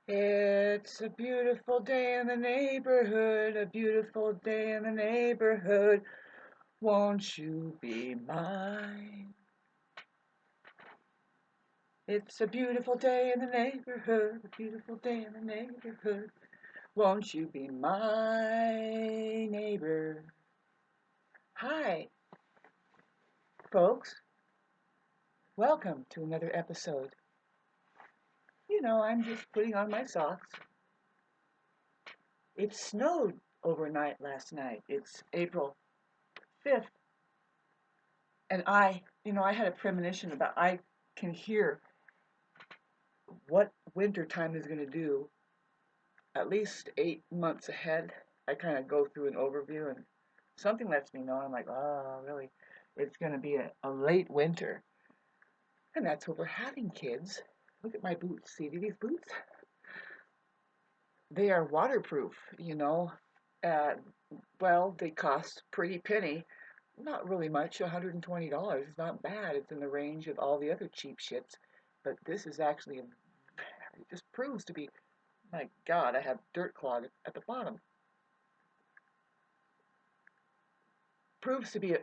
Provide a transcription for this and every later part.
It's a beautiful day in the neighborhood, a beautiful day in the neighborhood. Won't you be mine? It's a beautiful day in the neighborhood, a beautiful day in the neighborhood. Won't you be my neighbor? Hi, folks. Welcome to another episode. I'm just putting on my socks. It snowed overnight last night. It's April 5th. And I had a premonition about I can hear what winter time is going to do at least 8 months ahead. I kind of go through an overview and something lets me know. I'm like, oh, really? It's going to be a late winter. And that's what we're having, kids. Look at my boots. See these boots? They are waterproof. Uh, well, they cost pretty penny. Not really much, $120. It's not bad. It's in the range of all the other cheap shits. But this is actually, it just proves to be, my God, I have dirt clog at the bottom. Proves to be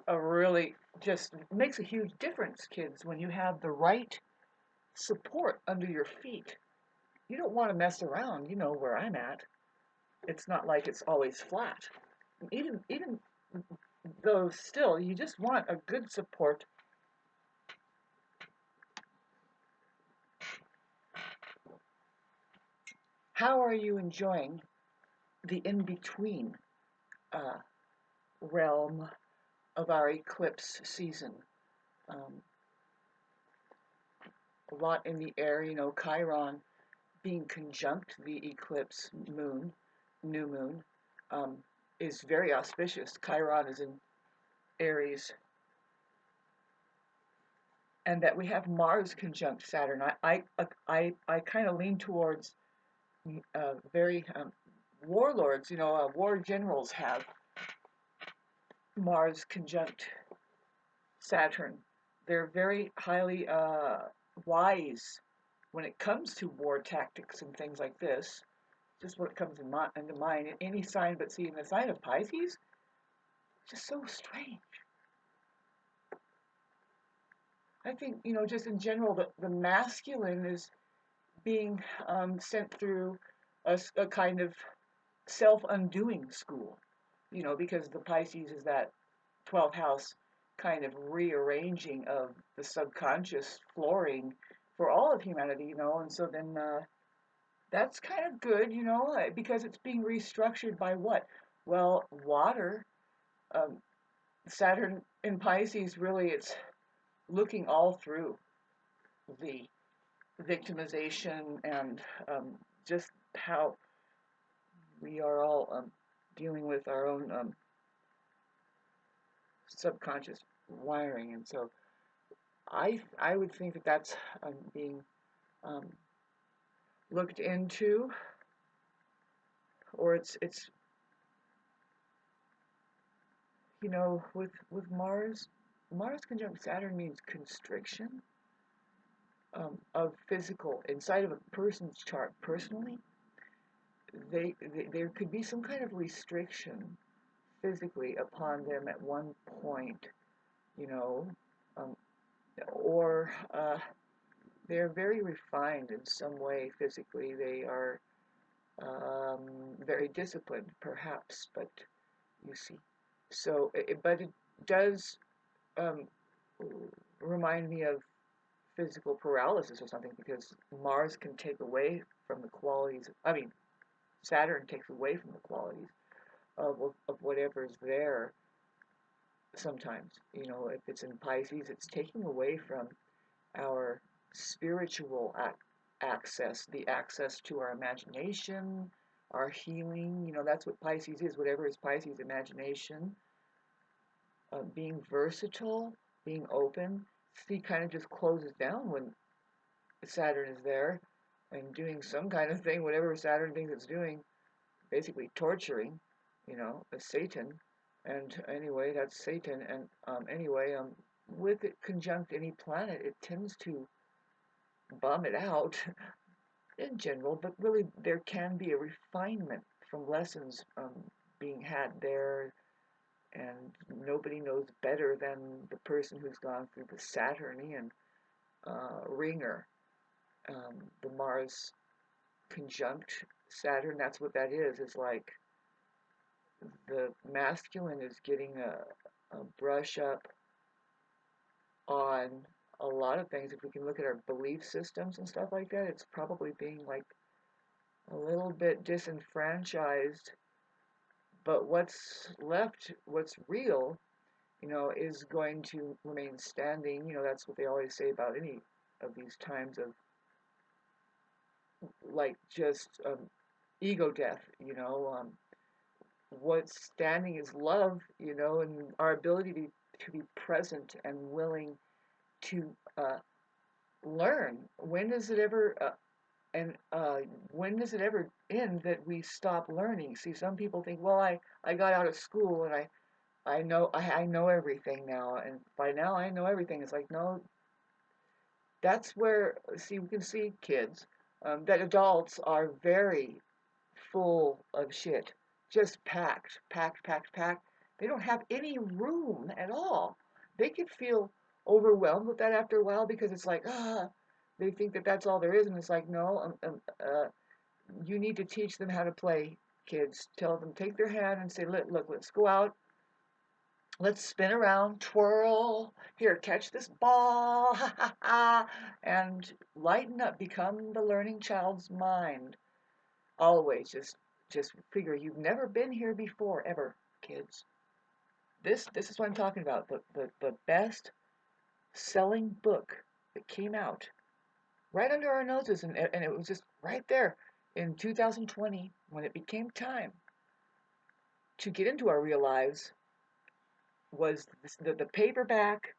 a really, just makes a huge difference, kids, when you have the right support under your feet. You don't want to mess around, you know where I'm at. It's not like it's always flat. Even though still, you just want a good support. How are you enjoying the in-between uh, realm of our eclipse season? Um, a lot in the air, Chiron being conjunct the eclipse moon, new moon, um, is very auspicious. Chiron is in Aries, and that we have Mars conjunct Saturn. I kind of lean towards very warlords. War generals have Mars conjunct Saturn. They're very highly wise when it comes to war tactics and things like this. Just what comes into mind. In any sign, but see, in the sign of Pisces, it's just so strange. I think, just in general, the masculine is being sent through a kind of self-undoing school, because the Pisces is that 12th house kind of rearranging of the subconscious flooring for all of humanity, and so then that's kind of good, because it's being restructured by what? Well, water. Um, Saturn in Pisces, really, it's looking all through the victimization and just how we are all dealing with our own subconscious wiring, and so I would think that that's being um, looked into, or it's with Mars conjunct Saturn means constriction of physical inside of a person's chart personally. There could be some kind of restriction physically upon them at one point, you know, um, or they're very refined in some way physically. They are very disciplined, perhaps, but you see. So, but it does um, remind me of physical paralysis or something because Mars can take away from the qualities. I mean, Saturn takes away from the qualities of whatever's there. Sometimes, if it's in Pisces, it's taking away from our spiritual access, the access to our imagination, our healing. That's what Pisces is. Whatever is Pisces, imagination, being versatile, being open. See, kind of just closes down when Saturn is there and doing some kind of thing, whatever Saturn thinks it's doing, basically torturing, as Satan. And anyway, that's Satan. And anyway, with it conjunct any planet, it tends to bum it out. in general, but really there can be a refinement from lessons being had there, and nobody knows better than the person who's gone through the Saturnian ringer, the Mars conjunct Saturn. That's what that is. It's like the masculine is getting a brush up on a lot of things. If we can look at our belief systems and stuff like that, it's probably being like a little bit disenfranchised. But what's left, what's real, is going to remain standing. That's what they always say about any of these times of like just ego death. What's standing is love, and our ability to be present and willing to learn. And when does it ever end that we stop learning? See, some people think, well, I got out of school and I know everything now, and by now I know everything. It's like, no, that's where, see, we can see kids, that adults are very full of shit, just packed, packed, packed, packed. They don't have any room at all. They could feel overwhelmed with that after a while because it's like, they think that that's all there is, and it's like, no, you need to teach them how to play, kids. Tell them, take their hand and say, look, let's go out. Let's spin around, twirl. Here, catch this ball, ha ha ha, and lighten up. Become the learning child's mind. Always just figure you've never been here before, ever, kids. This is what I'm talking about. The best selling book that came out right under our noses, and it was just right there in 2020 when it became time to get into our real lives, was the paperback,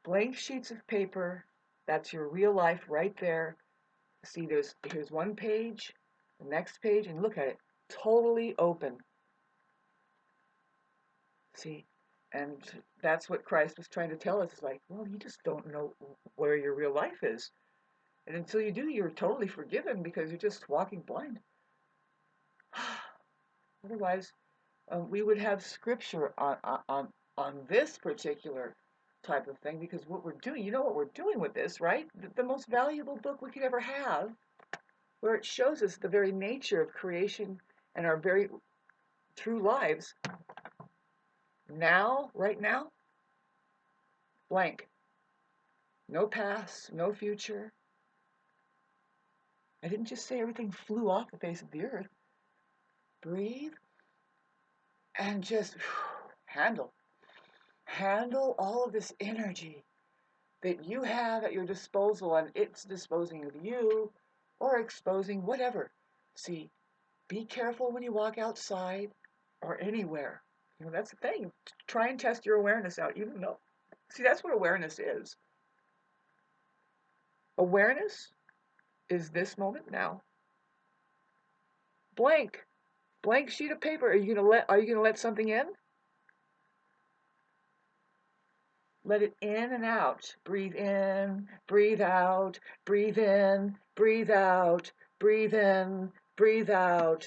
blank sheets of paper. That's your real life right there. See, here's one page, the next page, and look at it, totally open. See, and that's what Christ was trying to tell us. It's like, well, you just don't know where your real life is, and until you do, you're totally forgiven because you're just walking blind. Otherwise, we would have scripture on this particular type of thing, because what we're doing, what we're doing with this, right? The most valuable book we could ever have, where it shows us the very nature of creation and our very true lives. Now, right now, blank. No past, no future. I didn't just say everything flew off the face of the earth. Breathe and just handle all of this energy that you have at your disposal, and it's disposing of you or exposing whatever. See, be careful when you walk outside or anywhere. That's the thing. Try and test your awareness out, even though, see, that's what awareness is. Awareness is this moment now. Blank sheet of paper. Are you gonna let something in? Let it in and out. Breathe in, breathe out, breathe in, breathe out, breathe in, breathe out.